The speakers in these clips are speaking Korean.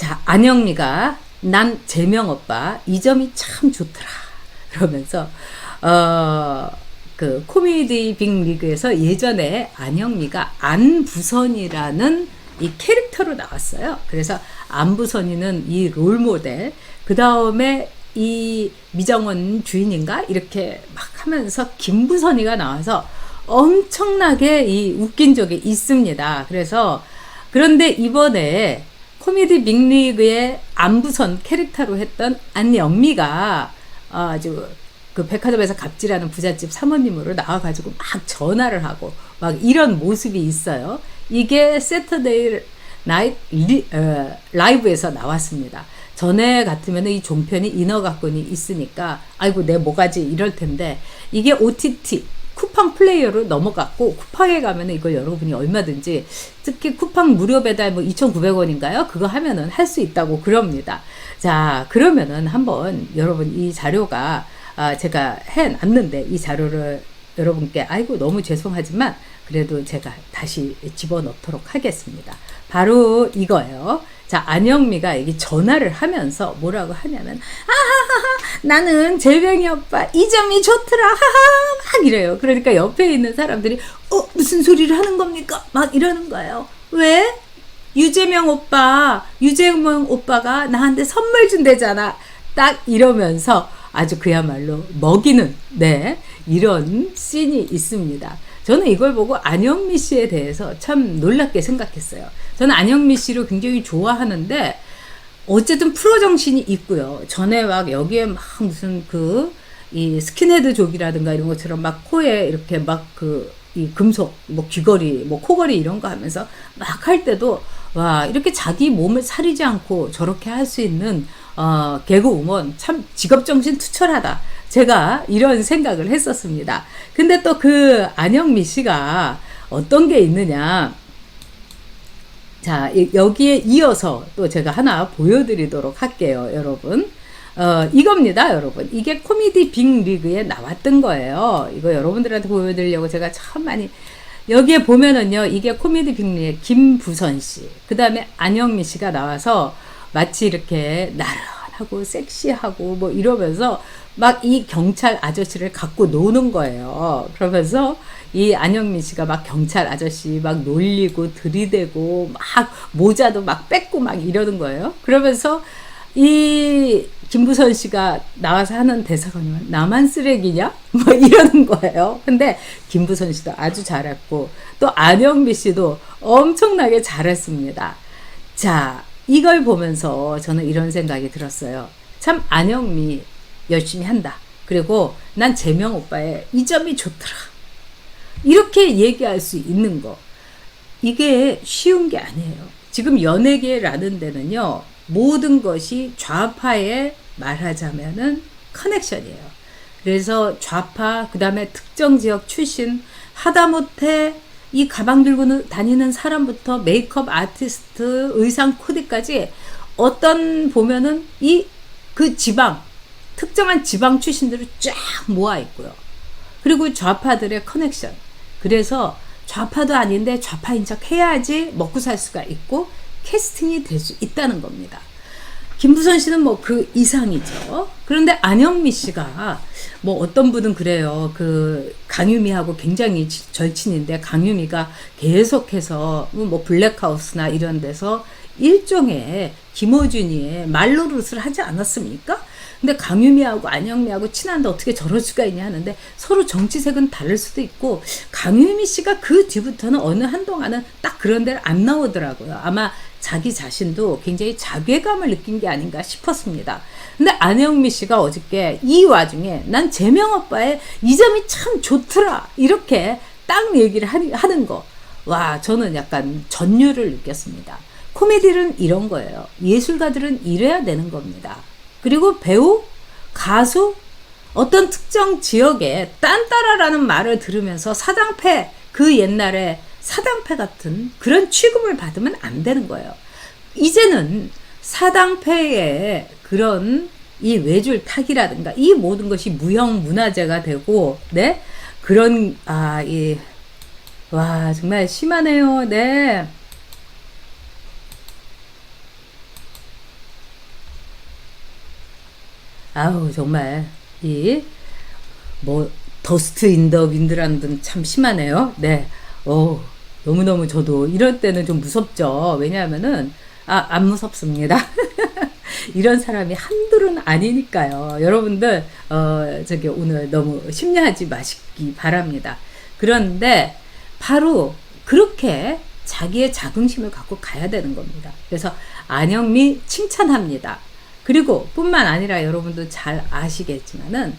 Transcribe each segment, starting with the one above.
자, 안영미가 난 재명 오빠 이 점이 참 좋더라. 그러면서 그 코미디 빅리그에서 예전에 안영미가 안부선이라는 이 캐릭터로 나왔어요. 그래서 안부선이는 이 롤모델, 그 다음에 이 미정원 주인인가 이렇게 막 하면서 김부선이가 나와서 엄청나게 이 웃긴 적이 있습니다. 그래서 그런데 이번에 코미디 빅리그의 안부선 캐릭터로 했던 안영미가 아주 그 백화점에서 갑질하는 부잣집 사모님으로 나와가지고 막 전화를 하고 막 이런 모습이 있어요. 이게 세터데이 나이트 라이브에서 나왔습니다. 전에 같으면 이 종편이 인허가권이 있으니까 아이고 내 뭐가지 이럴 텐데 이게 OTT 쿠팡 플레이어로 넘어갔고 쿠팡에 가면은 이걸 여러분이 얼마든지 특히 쿠팡 무료 배달 뭐 2,900원인가요? 그거 하면은 할 수 있다고 그럽니다. 자, 그러면은 한번 여러분 이 자료가 제가 해놨는데 이 자료를 여러분께 아이고 너무 죄송하지만 그래도 제가 다시 집어넣도록 하겠습니다. 바로 이거예요. 자, 안영미가 여기 전화를 하면서 뭐라고 하냐면 아하하하 나는 재명이 오빠 이 점이 좋더라 하하 막 이래요. 그러니까 옆에 있는 사람들이 무슨 소리를 하는 겁니까? 막 이러는 거예요. 왜? 유재명 오빠가 나한테 선물 준대잖아. 딱 이러면서 아주 그야말로 먹이는 이런 씬이 있습니다. 저는 이걸 보고 안영미 씨에 대해서 참 놀랍게 생각했어요. 저는 안영미 씨를 굉장히 좋아하는데 어쨌든 프로 정신이 있고요. 전에 막 여기에 막 무슨 이 스킨헤드족이라든가 이런 것처럼 막 코에 이렇게 막 이 금속 뭐 귀걸이 뭐 코걸이 이런 거 하면서 막 할 때도 와 이렇게 자기 몸을 사리지 않고 저렇게 할 수 있는 개그우먼 참 직업정신 투철하다. 제가 이런 생각을 했었습니다. 근데 또 그 안영미 씨가 어떤 게 있느냐. 자, 여기에 이어서 또 제가 하나 보여드리도록 할게요, 여러분. 이겁니다, 여러분. 이게 코미디 빅리그에 나왔던 거예요. 이거 여러분들한테 보여드리려고 제가 참 많이. 여기에 보면은요, 이게 코미디 빅리그의 김부선 씨, 그 다음에 안영미 씨가 나와서 마치 이렇게 나른하고 섹시하고 뭐 이러면서 막 이 경찰 아저씨를 갖고 노는 거예요. 그러면서 이 안영미 씨가 막 경찰 아저씨 막 놀리고 들이대고 막 모자도 막 뺏고 막 이러는 거예요. 그러면서 이 김부선 씨가 나와서 하는 대사가 뭐냐면 나만 쓰레기냐? 뭐 이러는 거예요. 근데 김부선 씨도 아주 잘했고 또 안영미 씨도 엄청나게 잘했습니다. 자, 이걸 보면서 저는 이런 생각이 들었어요. 참 안영미 열심히 한다. 그리고 난 재명 오빠의 이 점이 좋더라. 이렇게 얘기할 수 있는 거. 이게 쉬운 게 아니에요. 지금 연예계라는 데는요. 모든 것이 좌파에 말하자면은 커넥션이에요. 그래서 좌파, 그 다음에 특정 지역 출신, 하다못해 이 가방 들고 다니는 사람부터 메이크업 아티스트, 의상 코디까지 어떤 보면은 그 지방, 특정한 지방 출신들을 쫙 모아 있고요. 그리고 좌파들의 커넥션. 그래서 좌파도 아닌데 좌파인 척 해야지 먹고 살 수가 있고 캐스팅이 될 수 있다는 겁니다. 김부선 씨는 뭐 그 이상이죠. 그런데 안영미 씨가 뭐 어떤 분은 그래요. 그 강유미하고 굉장히 절친인데 강유미가 계속해서 뭐 블랙하우스나 이런 데서 일종의 김어준이의 말노릇을 하지 않았습니까? 근데 강유미하고 안영미하고 친한데 어떻게 저럴 수가 있냐 하는데 서로 정치색은 다를 수도 있고 강유미 씨가 그 뒤부터는 어느 한동안은 딱 그런 데를 안 나오더라고요. 아마 자기 자신도 굉장히 자괴감을 느낀 게 아닌가 싶었습니다. 근데 안영미 씨가 어저께 이 와중에 난 재명 오빠의 이 점이 참 좋더라 이렇게 딱 얘기를 하는 거. 와, 저는 약간 전율을 느꼈습니다. 코미디는 이런 거예요. 예술가들은 이래야 되는 겁니다. 그리고 배우, 가수, 어떤 특정 지역에 딴따라라는 말을 들으면서 사당패, 그 옛날에 사당패 같은 그런 취급을 받으면 안 되는 거예요. 이제는 사당패의 그런 이 외줄타기라든가 이 모든 것이 무형문화재가 되고, 그런, 와, 정말 심하네요. 아우 정말 이 뭐 더스트 인 더 윈드라는 건 참 심하네요. 네. 너무너무 저도 이럴 때는 좀 무섭죠. 왜냐하면은 안 무섭습니다. 이런 사람이 한둘은 아니니까요. 여러분들 저기 오늘 너무 심려하지 마시기 바랍니다. 그런데 바로 그렇게 자기의 자긍심을 갖고 가야 되는 겁니다. 그래서 안영미 칭찬합니다. 그리고 뿐만 아니라 여러분도 잘 아시겠지만은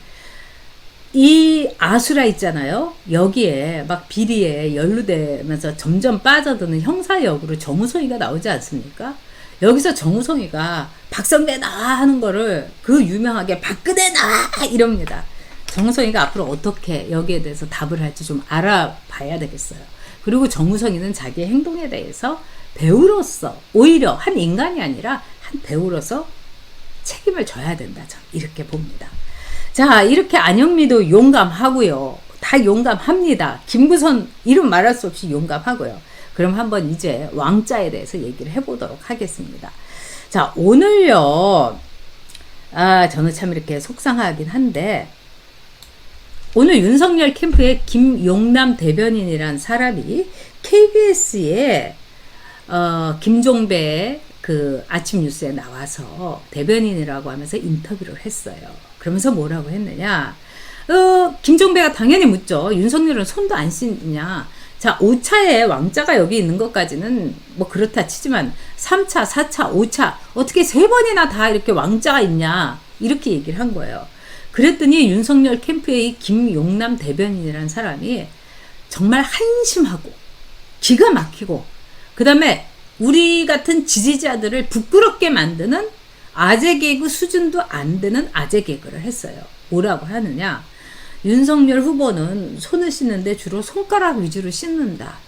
이 아수라 있잖아요. 여기에 막 비리에 연루되면서 점점 빠져드는 형사 역으로 정우성이가 나오지 않습니까? 여기서 정우성이가 박성대 나 하는 거를 그 유명하게 박근혜 나 이럽니다. 정우성이가 앞으로 어떻게 여기에 대해서 답을 할지 좀 알아봐야 되겠어요. 그리고 정우성이는 자기의 행동에 대해서 배우로서 오히려 한 인간이 아니라 한 배우로서 책임을 져야 된다. 저는 이렇게 봅니다. 자, 이렇게 안영미도 용감하고요. 다 용감합니다. 김구선 이름 말할 수 없이 용감하고요. 그럼 한번 이제 왕자에 대해서 얘기를 해보도록 하겠습니다. 자, 오늘요. 저는 참 이렇게 속상하긴 한데 오늘 윤석열 캠프의 김용남 대변인이란 사람이 KBS에 김종배 그 아침 뉴스에 나와서 대변인이라고 하면서 인터뷰를 했어요. 그러면서 뭐라고 했느냐? 김종배가 당연히 묻죠. 윤석열은 손도 안 씻느냐? 자, 5차에 왕자가 여기 있는 것까지는 뭐 그렇다 치지만 3차, 4차, 5차 어떻게 3번이나 다 이렇게 왕자가 있냐? 이렇게 얘기를 한 거예요. 그랬더니 윤석열 캠프의 이 김용남 대변인이라는 사람이 정말 한심하고 기가 막히고 그 다음에 우리 같은 지지자들을 부끄럽게 만드는 아재 개그 수준도 안 되는 아재 개그를 했어요. 뭐라고 하느냐? 윤석열 후보는 손을 씻는데 주로 손가락 위주로 씻는다.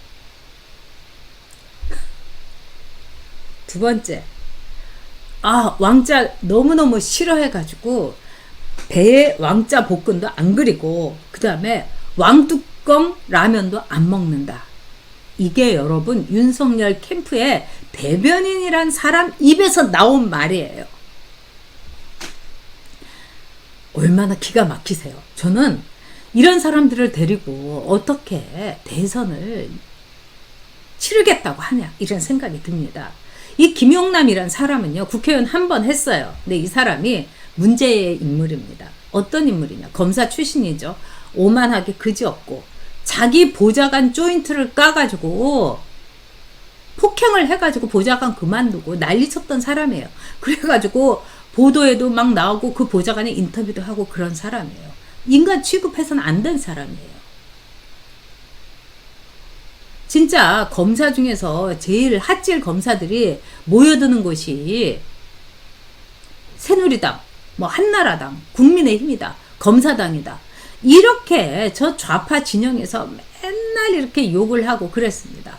두 번째, 왕자 너무너무 싫어해가지고 배에 왕자 볶음도 안 그리고 그 다음에 왕뚜껑 라면도 안 먹는다. 이게 여러분 윤석열 캠프의 대변인이란 사람 입에서 나온 말이에요. 얼마나 기가 막히세요. 저는 이런 사람들을 데리고 어떻게 대선을 치르겠다고 하냐 이런 생각이 듭니다. 이 김용남이란 사람은요 국회의원 한 번 했어요. 근데 이 사람이 문제의 인물입니다. 어떤 인물이냐? 검사 출신이죠. 오만하게 그지없고 자기 보좌관 조인트를 까가지고 폭행을 해가지고 보좌관 그만두고 난리 쳤던 사람이에요. 그래가지고 보도에도 막 나오고 그 보좌관의 인터뷰도 하고 그런 사람이에요. 인간 취급해서는 안 된 사람이에요. 진짜 검사 중에서 제일 핫질 검사들이 모여드는 곳이 새누리당, 뭐 한나라당, 국민의힘이다, 검사당이다. 이렇게 저 좌파 진영에서 맨날 이렇게 욕을 하고 그랬습니다.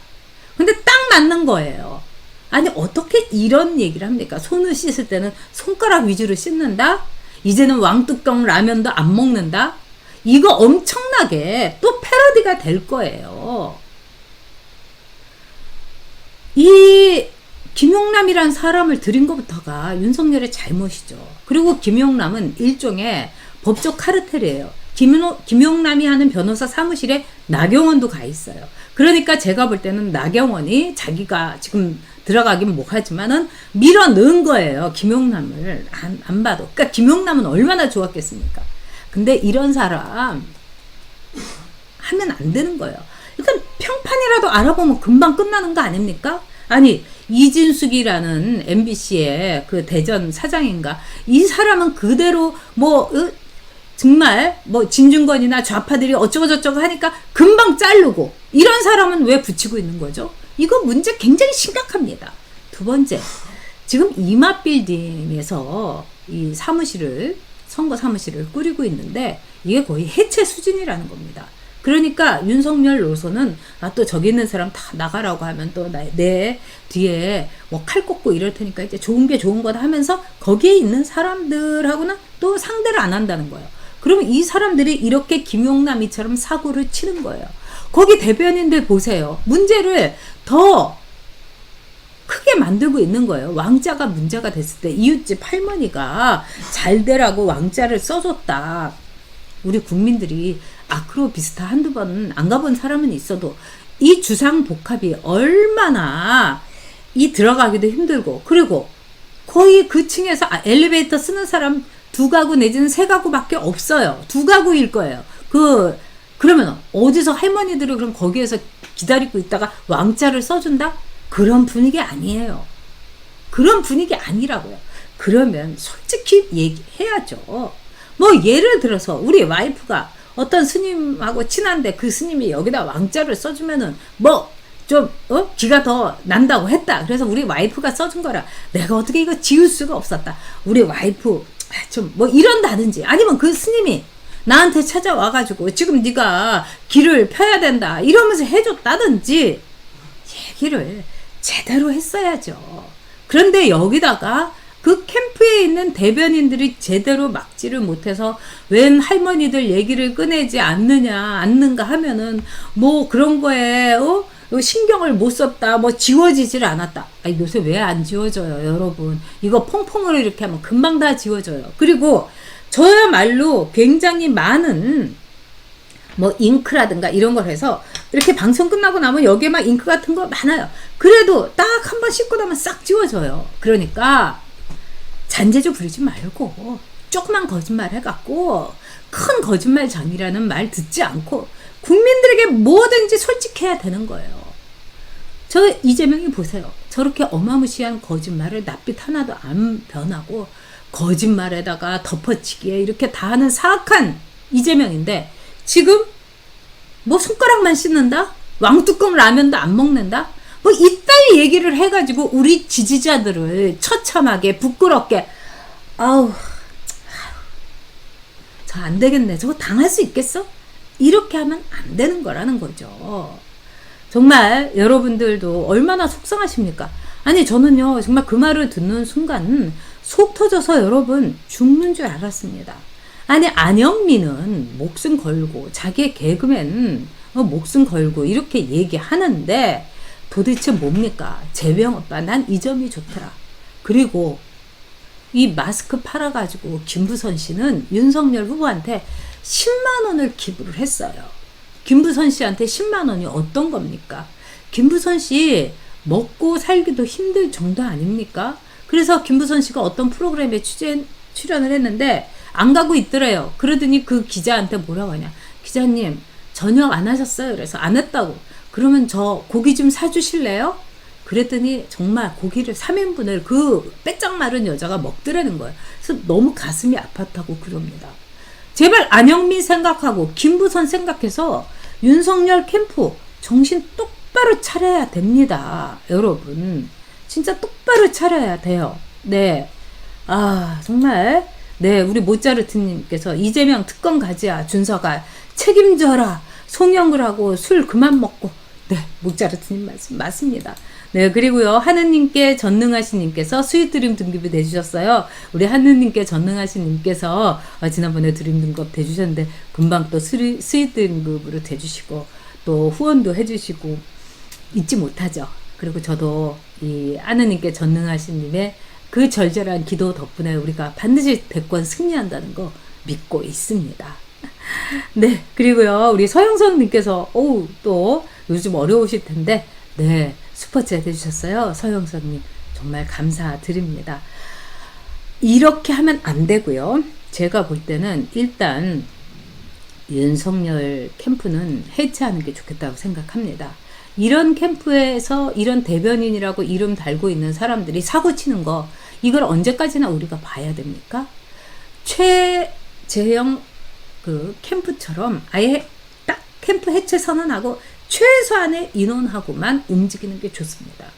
근데 딱 맞는 거예요. 아니 어떻게 이런 얘기를 합니까? 손을 씻을 때는 손가락 위주로 씻는다? 이제는 왕뚜껑 라면도 안 먹는다? 이거 엄청나게 또 패러디가 될 거예요. 이 김용남이란 사람을 들인 것부터가 윤석열의 잘못이죠. 그리고 김용남은 일종의 법적 카르텔이에요. 김용남이 하는 변호사 사무실에 나경원도 가 있어요. 그러니까 제가 볼 때는 나경원이 자기가 지금 들어가긴 못하지만은 밀어 넣은 거예요. 김용남을 안 봐도. 그러니까 김용남은 얼마나 좋았겠습니까? 근데 이런 사람 하면 안 되는 거예요. 일단 평판이라도 알아보면 금방 끝나는 거 아닙니까? 아니 이진숙이라는 MBC의 그 대전 사장인가 이 사람은 그대로 뭐 정말 뭐 진중권이나 좌파들이 어쩌고 저쩌고 하니까 금방 자르고 이런 사람은 왜 붙이고 있는 거죠? 이거 문제 굉장히 심각합니다. 두 번째, 지금 이마빌딩에서 이 선거 사무실을 꾸리고 있는데 이게 거의 해체 수준이라는 겁니다. 그러니까 윤석열 노선은 또 저기 있는 사람 다 나가라고 하면 또 내 뒤에 뭐 칼 꽂고 이럴 테니까 이제 좋은 게 좋은 거다 하면서 거기에 있는 사람들하고는 또 상대를 안 한다는 거예요. 그러면 이 사람들이 이렇게 김용남이처럼 사고를 치는 거예요. 거기 대변인들 보세요. 문제를 더 크게 크게 만들고 있는 거예요. 왕자가 문제가 됐을 때 이웃집 할머니가 잘 되라고 왕자를 써줬다. 우리 국민들이 아크로비스타 한두 번 안 가본 사람은 있어도 이 주상복합이 얼마나 이 들어가기도 힘들고, 그리고 거의 그 층에서 엘리베이터 쓰는 사람 2가구 내지는 3가구밖에 없어요. 2가구일 거예요. 그러면 어디서 할머니들이 그럼 거기에서 기다리고 있다가 왕자를 써준다? 그런 분위기 아니에요. 그런 분위기 아니라고요. 그러면 솔직히 얘기해야죠. 뭐 예를 들어서 우리 와이프가 어떤 스님하고 친한데 그 스님이 여기다 왕자를 써주면은 뭐 좀 기가 더 난다고 했다. 그래서 우리 와이프가 써준 거라 내가 어떻게 이거 지울 수가 없었다. 우리 와이프 좀 뭐 이런다든지, 아니면 그 스님이 나한테 찾아와가지고 지금 네가 길을 펴야 된다 이러면서 해줬다든지 얘기를 제대로 했어야죠. 그런데 여기다가 그 캠프에 있는 대변인들이 제대로 막지를 못해서 웬 할머니들 얘기를 꺼내지 않는가 하면은 뭐 그런 거에 신경을 못 썼다, 뭐 지워지질 않았다. 아니, 요새 왜 안 지워져요, 여러분? 이거 퐁퐁으로 이렇게 하면 금방 다 지워져요. 그리고 저야말로 굉장히 많은 뭐 잉크라든가 이런 걸 해서 이렇게 방송 끝나고 나면 여기에 막 잉크 같은 거 많아요. 그래도 딱 한 번 씻고 나면 싹 지워져요. 그러니까 잔재주 부리지 말고 조그만 거짓말 해갖고 큰 거짓말장이라는 말 듣지 않고 국민들에게 뭐든지 솔직해야 되는 거예요. 저 이재명이 보세요. 저렇게 어마무시한 거짓말을 낯빛 하나도 안 변하고 거짓말에다가 덮어치기에 이렇게 다 하는 사악한 이재명인데, 지금 뭐 손가락만 씻는다? 왕뚜껑 라면도 안 먹는다? 뭐 이따위 얘기를 해가지고 우리 지지자들을 처참하게 부끄럽게, 아우 저 안 되겠네, 저거 당할 수 있겠어? 이렇게 하면 안 되는 거라는 거죠. 정말 여러분들도 얼마나 속상하십니까? 아니, 저는요 정말 그 말을 듣는 순간 속 터져서 여러분 죽는 줄 알았습니다. 아니, 안영미는 목숨 걸고 자기의 개그맨 목숨 걸고 이렇게 얘기하는데 도대체 뭡니까? 재병 오빠 난 이 점이 좋더라. 그리고 이 마스크 팔아가지고 김부선 씨는 윤석열 후보한테 10만 원을 기부를 했어요. 김부선 씨한테 10만 원이 어떤 겁니까? 김부선 씨 먹고 살기도 힘들 정도 아닙니까? 그래서 김부선 씨가 어떤 프로그램에 출연을 했는데 안 가고 있더래요. 그러더니 그 기자한테 뭐라고 하냐. 기자님, 저녁 안 하셨어요? 그래서 안 했다고. 그러면 저 고기 좀 사주실래요? 그랬더니 정말 고기를 3인분을 그 빼짝 마른 여자가 먹더라는 거예요. 그래서 너무 가슴이 아팠다고 그럽니다. 제발 안영민 생각하고 김부선 생각해서 윤석열 캠프 정신 똑바로 차려야 됩니다. 여러분. 진짜 똑바로 차려야 돼요. 네. 아, 정말. 네, 우리 모짜르트님께서 이재명 특검 가지야, 준서가 책임져라. 송영을 하고 술 그만 먹고. 네, 모짜르트님 말씀 맞습니다. 네, 그리고요, 하느님께 전능하신 님께서 스윗 드림 등급이 내주셨어요. 우리 하느님께 전능하신 님께서 지난번에 드림 등급 대주셨는데 금방 또 스윗 등급으로 대주시고 또 후원도 해주시고 잊지 못하죠. 그리고 저도 이 하느님께 전능하신 님의 그 절절한 기도 덕분에 우리가 반드시 대권 승리한다는 거 믿고 있습니다. 네, 그리고요, 우리 서영선 님께서 또 요즘 어려우실 텐데 네, 슈퍼챗 해주셨어요. 서영선님 정말 감사드립니다. 이렇게 하면 안 되고요. 제가 볼 때는 일단 윤석열 캠프는 해체하는 게 좋겠다고 생각합니다. 이런 캠프에서 이런 대변인이라고 이름 달고 있는 사람들이 사고치는 거, 이걸 언제까지나 우리가 봐야 됩니까? 최재형 그 캠프처럼 아예 딱 캠프 해체 선언하고 최소한의 인원하고만 움직이는 게 좋습니다.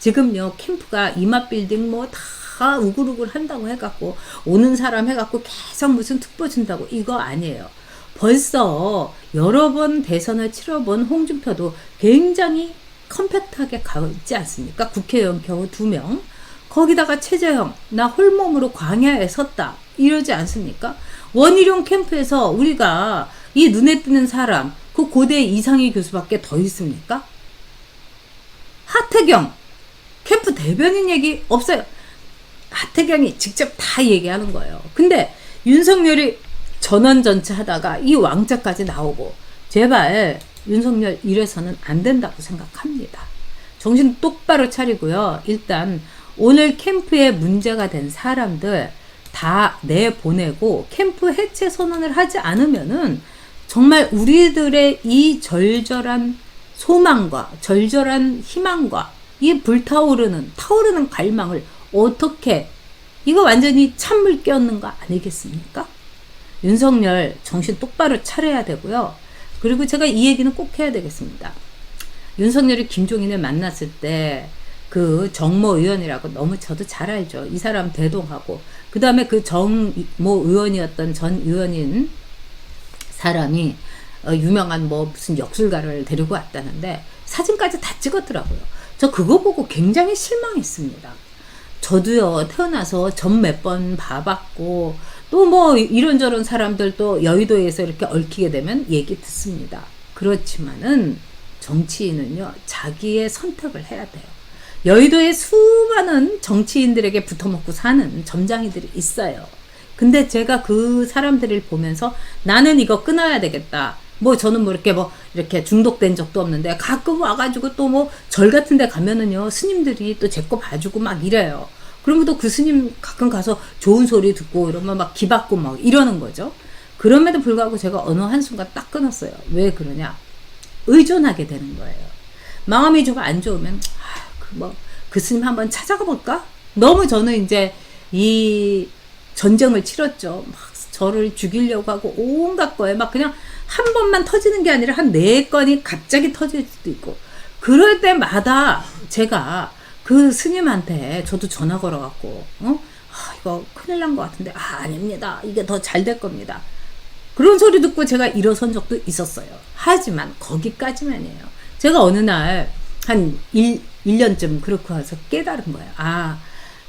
지금요, 캠프가 이마빌딩 뭐 다 우글우글 한다고 해갖고 오는 사람 해갖고 계속 무슨 특보 준다고, 이거 아니에요. 벌써 여러 번 대선을 치러본 홍준표도 굉장히 컴팩트하게 가있지 않습니까? 국회의원 겨우 2명. 거기다가 최재형, 나 홀몸으로 광야에 섰다, 이러지 않습니까? 원희룡 캠프에서 우리가 이 눈에 띄는 사람, 그 고대 이상희 교수밖에 더 있습니까? 하태경 캠프 대변인 얘기 없어요. 하태경이 직접 다 얘기하는 거예요. 근데 윤석열이 전원전체 하다가 이 왕자까지 나오고, 제발 윤석열 이래서는 안 된다고 생각합니다. 정신 똑바로 차리고요. 일단 오늘 캠프에 문제가 된 사람들 다 내보내고 캠프 해체 선언을 하지 않으면은 정말 우리들의 이 절절한 소망과 절절한 희망과 이 타오르는 갈망을 어떻게, 이거 완전히 찬물 끼얹는 거 아니겠습니까? 윤석열 정신 똑바로 차려야 되고요. 그리고 제가 이 얘기는 꼭 해야 되겠습니다. 윤석열이 김종인을 만났을 때 그 정모 의원이라고, 너무 저도 잘 알죠. 이 사람 대동하고, 그 다음에 그 정모 의원이었던 전 의원인 사람이 유명한 뭐 무슨 역술가를 데리고 왔다는데 사진까지 다 찍었더라고요. 저 그거 보고 굉장히 실망했습니다. 저도요, 태어나서 전 몇 번 봐봤고, 또 뭐 이런저런 사람들 또 여의도에서 이렇게 얽히게 되면 얘기 듣습니다. 그렇지만은 정치인은요, 자기의 선택을 해야 돼요. 여의도에 수많은 정치인들에게 붙어먹고 사는 점장이들이 있어요. 근데 제가 그 사람들을 보면서 나는 이거 끊어야 되겠다. 뭐 저는 뭐 이렇게 중독된 적도 없는데, 가끔 와가지고 또 뭐 절 같은 데 가면은요, 스님들이 또 제 거 봐주고 막 이래요. 그러면 또 그 스님 가끔 가서 좋은 소리 듣고 이러면 막 기받고 막 이러는 거죠. 그럼에도 불구하고 제가 어느 한순간 딱 끊었어요. 왜 그러냐? 의존하게 되는 거예요. 마음이 좀 안 좋으면 그 스님 한번 찾아가 볼까? 너무 저는 이제 이 전쟁을 치렀죠. 막 저를 죽이려고 하고 온갖 거에 막 그냥 한 번만 터지는 게 아니라 한 4건이 갑자기 터질 수도 있고, 그럴 때마다 제가 그 스님한테 저도 전화 걸어갖고 이거 큰일 난 것 같은데, 아닙니다, 이게 더 잘 될 겁니다, 그런 소리 듣고 제가 일어선 적도 있었어요. 하지만 거기까지만이에요. 제가 어느 날 한 1년쯤 그렇게 와서 깨달은 거예요.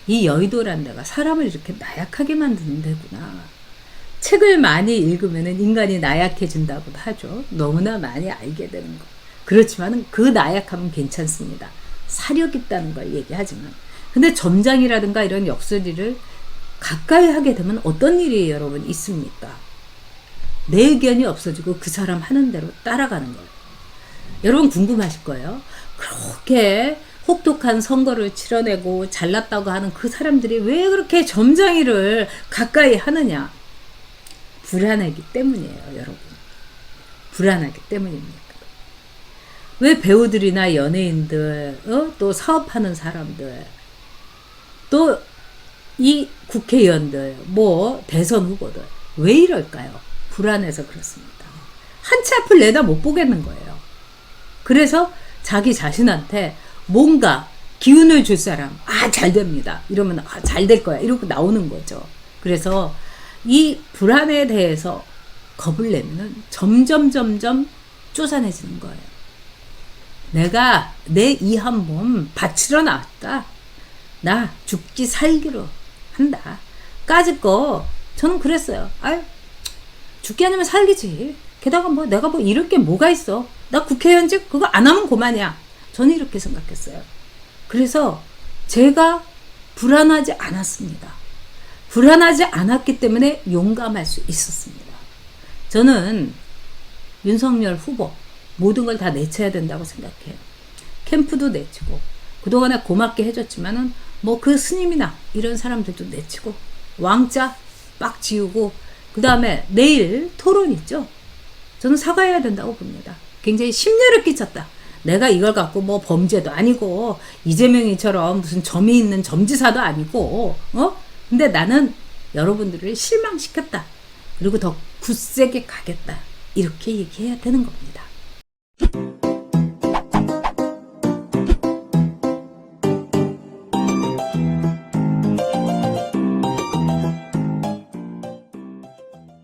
이 여의도란 데가 사람을 이렇게 나약하게 만드는 데구나. 책을 많이 읽으면 인간이 나약해진다고도 하죠. 너무나 많이 알게 되는 거. 그렇지만 그 나약함은 괜찮습니다. 사력 있다는 걸 얘기하지만. 근데 점장이라든가 이런 역술이를 가까이 하게 되면 어떤 일이 여러분 있습니까? 내 의견이 없어지고 그 사람 하는 대로 따라가는 거예요. 여러분 궁금하실 거예요. 그렇게 혹독한 선거를 치러내고 잘났다고 하는 그 사람들이 왜 그렇게 점장이를 가까이 하느냐? 불안하기 때문이에요, 여러분. 불안하기 때문입니다. 왜 배우들이나 연예인들, 또 사업하는 사람들, 또 이 국회의원들, 뭐 대선 후보들, 왜 이럴까요? 불안해서 그렇습니다. 한 치 앞을 내다 못 보겠는 거예요. 그래서 자기 자신한테 뭔가 기운을 줄 사람, 잘 됩니다, 이러면 잘 될 거야, 이러고 나오는 거죠. 그래서 이 불안에 대해서 겁을 내면 점점 쪼잔해지는 거예요. 내가 내 이 한 몸 바치러 나왔다, 나 죽기 살기로 한다 까짓 거 저는 그랬어요. 죽기 아니면 살기지, 게다가 뭐 내가 뭐 잃을 게 뭐가 있어, 나 국회의원직 그거 안 하면 그만이야, 저는 이렇게 생각했어요. 그래서 제가 불안하지 않았습니다. 불안하지 않았기 때문에 용감할 수 있었습니다. 저는 윤석열 후보 모든 걸 다 내쳐야 된다고 생각해요. 캠프도 내치고, 그동안에 고맙게 해줬지만은 뭐 그 스님이나 이런 사람들도 내치고, 왕자 빡 지우고, 그 다음에 내일 토론 있죠. 저는 사과해야 된다고 봅니다. 굉장히 심려를 끼쳤다. 내가 이걸 갖고 뭐 범죄도 아니고 이재명이처럼 무슨 점이 있는 점지사도 아니고, 근데 나는 여러분들을 실망시켰다. 그리고 더 굳세게 가겠다. 이렇게 얘기해야 되는 겁니다.